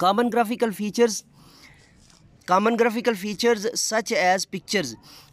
common graphical features such as pictures।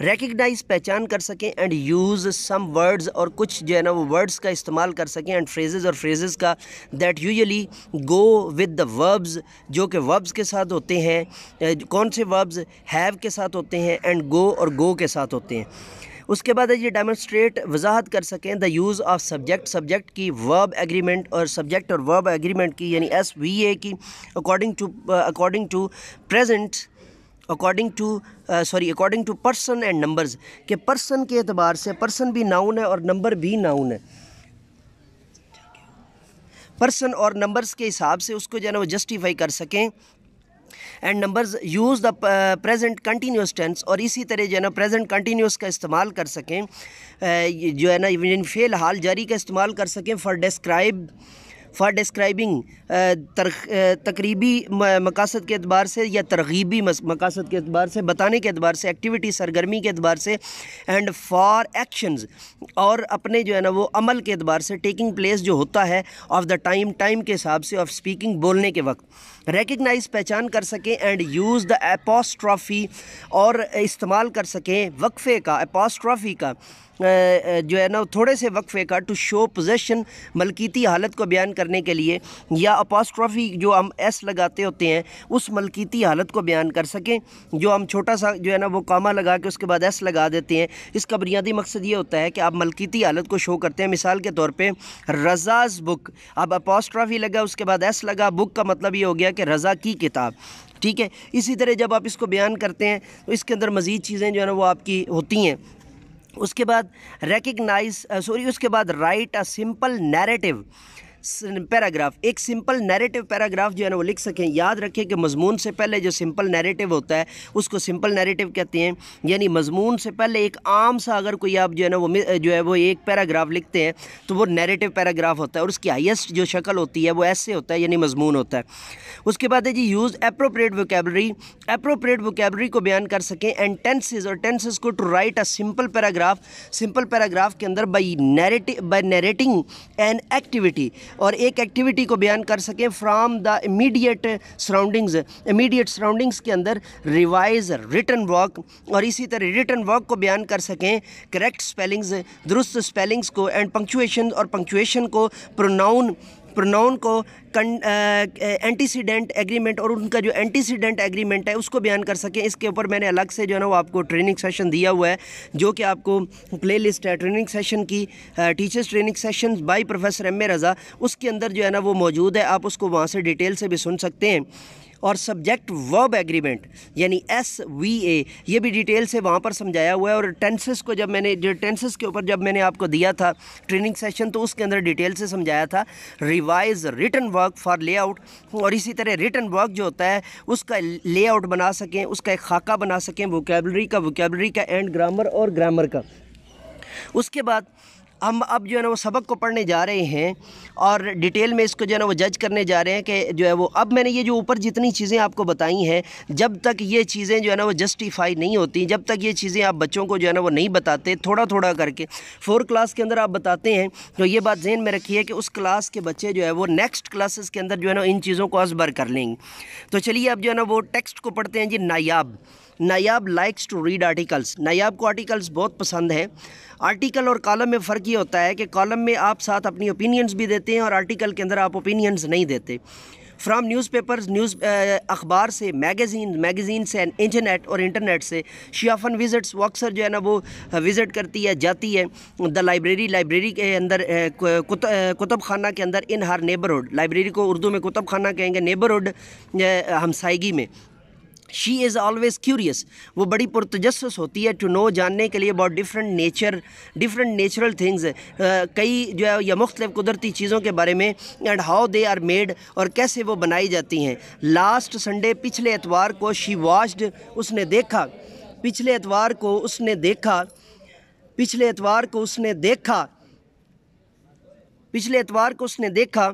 Recognise پہچان کر سکیں اینڈ یوز سم ورڈز اور کچھ جو ہے نا وہ ورڈز کا استعمال کر سکیں اینڈ فریزز اور فریزز کا that usually go with the verbs جو کہ وربز کے ساتھ ہوتے ہیں. کون سے وربز؟ ہیو کے ساتھ ہوتے ہیں اینڈ گو اور گو کے ساتھ ہوتے ہیں. اس کے بعد یہ ڈیمونسٹریٹ وضاحت کر سکیں دا یوز آف سبجیکٹ کی ورب ایگریمنٹ اور سبجیکٹ اور ورب ایگریمنٹ کی یعنی SVA کی according to person and numbers کہ پرسن کے اعتبار سے پرسن بھی ناؤن ہے اور نمبر بھی ناؤن ہے. پرسن اور نمبرز کے حساب سے اس کو جو ہے نا وہ جسٹیفائی کر سکیں. And numbers use the present continuous tense اور اسی طرح جو ہے نا پریزنٹ کنٹینیوس کا استعمال کر سکیں جو ہے نا فعل حال جاری کا استعمال کر سکیں فار ڈسکرائبنگ تقریبی مقاصد کے اعتبار سے یا ترغیبی مقاصد کے اعتبار سے بتانے کے اعتبار سے ایکٹیویٹی سرگرمی کے اعتبار سے اینڈ فار ایکشنز اور اپنے جو ہے نا وہ عمل کے اعتبار سے ٹیکنگ پلیس جو ہوتا ہے آف دا ٹائم کے حساب سے آف اسپیکنگ بولنے کے وقت ریکگنائز پہچان کر سکیں اینڈ یوز دا اپوسٹرافی اور استعمال کر سکیں وقفے کا اپوسٹرافی کا جو ہے نا تھوڑے سے وقفے کا ٹو شو پوزیشن ملکیتی حالت کو بیان کرنے کے لیے یا اپوسٹرافی جو ہم ایس لگاتے ہوتے ہیں اس ملکیتی حالت کو بیان کر سکیں جو ہم چھوٹا سا جو ہے نا وہ کاما لگا کے اس کے بعد ایس لگا دیتے ہیں. اس کا بنیادی مقصد یہ ہوتا ہے کہ آپ ملکیتی حالت کو شو کرتے ہیں. مثال کے طور پہ رضاز بک اب اپوسٹرافی لگا اس کے بعد ایس لگا بک کا مطلب یہ ہو گیا کہ رضا کی کتاب. ٹھیک ہے. اسی طرح جب آپ اس کو بیان کرتے ہیں تو اس کے اندر مزید چیزیں جو ہے نا وہ آپ کی ہوتی ہیں. اس کے بعد اس کے بعد right a simple narrative paragraph ایک سمپل نیریٹو پیراگراف جو ہے نا وہ لکھ سکیں. یاد رکھیں کہ مضمون سے پہلے جو سمپل نیریٹو ہوتا ہے اس کو سمپل نیریٹو کہتے ہیں. یعنی مضمون سے پہلے ایک عام سا اگر کوئی آپ جو ہے نا وہ وہ ایک پیراگراف لکھتے ہیں تو وہ نیریٹو پیراگراف ہوتا ہے اور اس کی ہائیسٹ جو شکل ہوتی ہے وہ ایسے ہوتا ہے یعنی مضمون ہوتا ہے. اس کے بعد ہے جی یوز اپروپریٹ ووکیبلری کو بیان کر سکیں اینڈ ٹینسز کو to write a simple paragraph کے اندر بائی نیریٹنگ این ایکٹیویٹی اور ایک ایکٹیویٹی کو بیان کر سکیں فرام دا امیڈیٹ سراؤنڈنگز کے اندر ریوائز ریٹن ورک اور اسی طرح ریٹن ورک کو بیان کر سکیں کریکٹ سپیلنگز درست سپیلنگز کو اینڈ پنکچویشن کو پروناؤن کو اینٹیسیڈنٹ ایگریمنٹ اور ان کا جو اینٹیسیڈنٹ ایگریمنٹ ہے اس کو بیان کر سکیں. اس کے اوپر میں نے الگ سے جو ہے نا وہ آپ کو ٹریننگ سیشن دیا ہوا ہے جو کہ آپ کو پلے لسٹ ہے ٹریننگ سیشن کی teachers training session by professor M A Raza اس کے اندر جو ہے نا وہ موجود ہے. آپ اس کو وہاں سے ڈیٹیل سے بھی سن سکتے ہیں. اور سبجیکٹ ورب ایگریمنٹ یعنی SVA یہ بھی ڈیٹیل سے وہاں پر سمجھایا ہوا ہے. اور ٹینسز کو جب میں نے ٹینسز کے اوپر جب میں نے آپ کو دیا تھا ٹریننگ سیشن تو اس کے اندر ڈیٹیل سے سمجھایا تھا revise return work for lay out اور اسی طرح ریٹن ورک جو ہوتا ہے اس کا لے آؤٹ بنا سکیں اس کا ایک خاکہ بنا سکیں ووکیبلری کا اینڈ گرامر کا. اس کے بعد ہم اب جو ہے نا وہ سبق کو پڑھنے جا رہے ہیں اور ڈیٹیل میں اس کو جو ہے نا وہ جج کرنے جا رہے ہیں کہ جو ہے وہ اب میں نے یہ جو اوپر جتنی چیزیں آپ کو بتائی ہیں جب تک یہ چیزیں جو ہے نا وہ جسٹیفائی نہیں ہوتی جب تک یہ چیزیں آپ بچوں کو جو ہے نا وہ نہیں بتاتے تھوڑا کر کے 4 کلاس کے اندر آپ بتاتے ہیں تو یہ بات ذہن میں رکھیے کہ اس کلاس کے بچے جو ہے وہ نیکسٹ کلاسز کے اندر جو ہے نا ان چیزوں کو ازبر کر لیں گے. تو چلیے اب جو ہے نا وہ ٹیکسٹ کو پڑھتے ہیں. جی نایاب لائکس ٹو ریڈ آرٹیکلس. نایاب کو آرٹیکلس بہت پسند ہے. آرٹیکل اور کالم میں فرق یہ ہوتا ہے کہ کالم میں آپ ساتھ اپنی اوپینینز بھی دیتے ہیں اور آرٹیکل کے اندر آپ اوپینینز نہیں دیتے. فرام نیوز پیپرز اخبار سے میگزین سے انٹرنیٹ اور انٹرنیٹ سے شی آفن وزٹس وہ اکثر جو ہے نا وہ وزٹ کرتی ہے جاتی ہے. دا لائبریری کے اندر کتب خانہ کے اندر ان ہر نیبرہڈ لائبریری کو اردو میں کتب خانہ کہیں گے نیبرہڈ ہمسائیگی میں. شی از آلویز کیوریس وہ بڑی پرتجسس ہوتی ہے ٹو نو جاننے کے لیے اباؤٹ ڈفرینٹ نیچرل تھنگز کئی جو ہے یا مختلف قدرتی چیزوں کے بارے میں and how they are made اور کیسے وہ بنائی جاتی ہیں. لاسٹ سنڈے پچھلے اتوار کو شی واچڈ اس نے دیکھا پچھلے اتوار کو اس نے دیکھا پچھلے اتوار کو اس نے دیکھا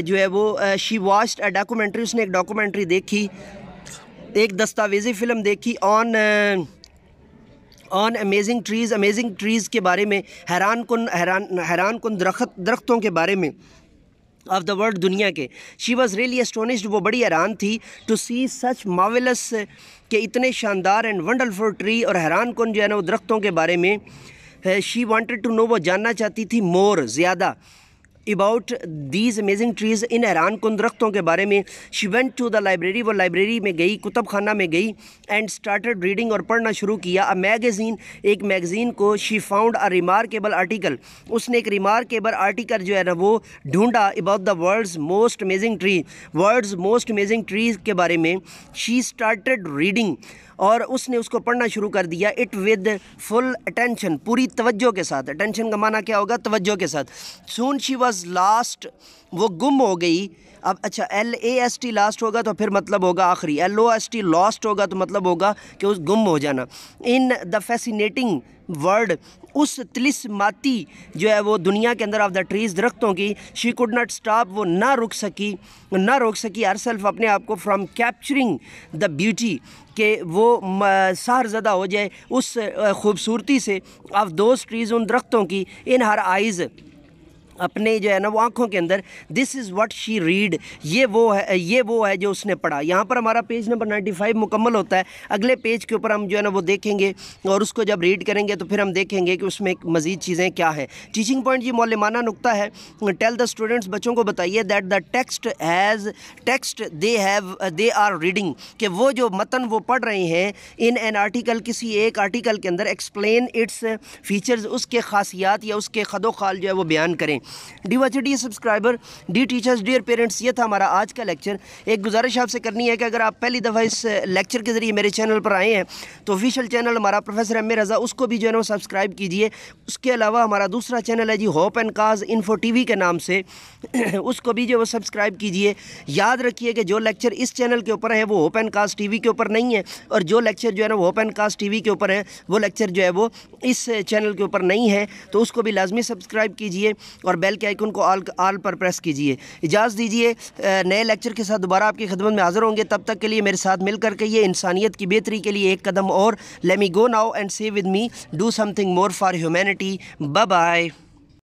جو ہے وہ شی واچڈ اے ڈاکومنٹری اس نے ایک ڈاکومنٹری دیکھی ایک دستاویزی فلم دیکھی آن امیزنگ ٹریز کے بارے میں حیران کن درختوں کے بارے میں. آف دا ورلڈ دنیا کے. شی واز ریئلی اسٹونشڈ, وہ بڑی حیران تھی ٹو سی سچ مارولس کہ اتنے شاندار اینڈ ونڈرفل ٹری, اور حیران کن جو ہے نا وہ درختوں کے بارے میں. شی وانٹیڈ ٹو نو, وہ جاننا چاہتی تھی مور زیادہ اباؤٹ دیز امیزنگ ٹریز, ان حیران کن درختوں کے بارے میں. She went to the library, وہ لائبریری میں گئی, کتب خانہ میں گئی. اینڈ اسٹارٹڈ ریڈنگ, اور پڑھنا شروع کیا. اے میگزین, ایک میگزین کو. She found a remarkable article, اس نے ایک ریمارکیبل آرٹیکل جو ہے نا وہ ڈھونڈا about the world's most amazing tree, world's most amazing trees کے بارے میں. شی اسٹارٹڈ ریڈنگ, اور اس نے اس کو پڑھنا شروع کر دیا. اٹ ود فل اٹینشن, پوری توجہ کے ساتھ. اٹینشن کا معنی کیا ہوگا؟ توجہ کے ساتھ. سون شی واز لاسٹ, وہ گم ہو گئی. اب اچھا LAST لاسٹ ہوگا تو پھر مطلب ہوگا آخری, LOST لاسٹ ہوگا تو مطلب ہوگا کہ اس گم ہو جانا. ان دا فیسینیٹنگ ورڈ, اس طلسماتی جو ہے وہ دنیا کے اندر آف دا ٹریز, درختوں کی. شی کوڈ ناٹ اسٹاپ, وہ نہ روک سکی ہر سیلف, اپنے آپ کو, فرام کیپچرنگ دا بیوٹی, کہ وہ سحر زدہ ہو جائے اس خوبصورتی سے. آف دوز ٹریز, ان درختوں کی. ان ہر آئیز, اپنے جو ہے نا وہ آنکھوں کے اندر. دس از واٹ شی ریڈ, یہ وہ ہے جو اس نے پڑھا. یہاں پر ہمارا پیج نمبر 95 مکمل ہوتا ہے. اگلے پیج کے اوپر ہم جو ہے نا وہ دیکھیں گے, اور اس کو جب ریڈ کریں گے تو پھر ہم دیکھیں گے کہ اس میں مزید چیزیں کیا ہیں. ٹیچنگ پوائنٹ, یہ معلمانہ نقطہ ہے. ٹیل دا اسٹوڈنٹس, بچوں کو بتائیے, that the text they are reading, کہ وہ جو متن وہ پڑھ رہے ہیں, ان این آرٹیکل, کسی ایک آرٹیکل کے اندر, ایکسپلین اٹس فیچرز, اس کے خاصیات یا اس کے خد و خال جو ہے وہ بیان کریں. D subscriber, D teachers, dear parents, یہ تھا ہمارا آج کا لیکچر. ایک گزارش آپ سے کرنی ہے کہ اگر آپ پہلی دفعہ اس لیکچر کے ذریعے میرے چینل پر آئے ہیں تو آفیشیل چینل ہمارا پروفیسر ایم اے رضا, اس کو بھی جو ہے نا وہ سبسکرائب کیجئے. اس کے علاوہ ہمارا دوسرا چینل ہے جی hope and cause info T V کے نام سے, اس کو بھی جو ہے وہ سبسکرائب کیجئے. یاد رکھیے کہ جو لیکچر اس چینل کے اوپر ہے وہ hope and cause T V کے اوپر نہیں ہے, اور جو لیکچر جو ہے نا وہ hope and cause T V کے اوپر ہے وہ لیکچر جو ہے وہ اس چینل کے اوپر نہیں ہے. تو اس کو بھی لازمی سبسکرائب کیجئے, اور بیل کے آئیکن کو آل پر پریس کیجئے. اجازت دیجئے, نئے لیکچر کے ساتھ دوبارہ آپ کی خدمت میں حاضر ہوں گے. تب تک کے لیے میرے ساتھ مل کر کے یہ انسانیت کی بہتری کے لیے ایک قدم اور. Let me go now and see with me, do something more for humanity. Bye bye.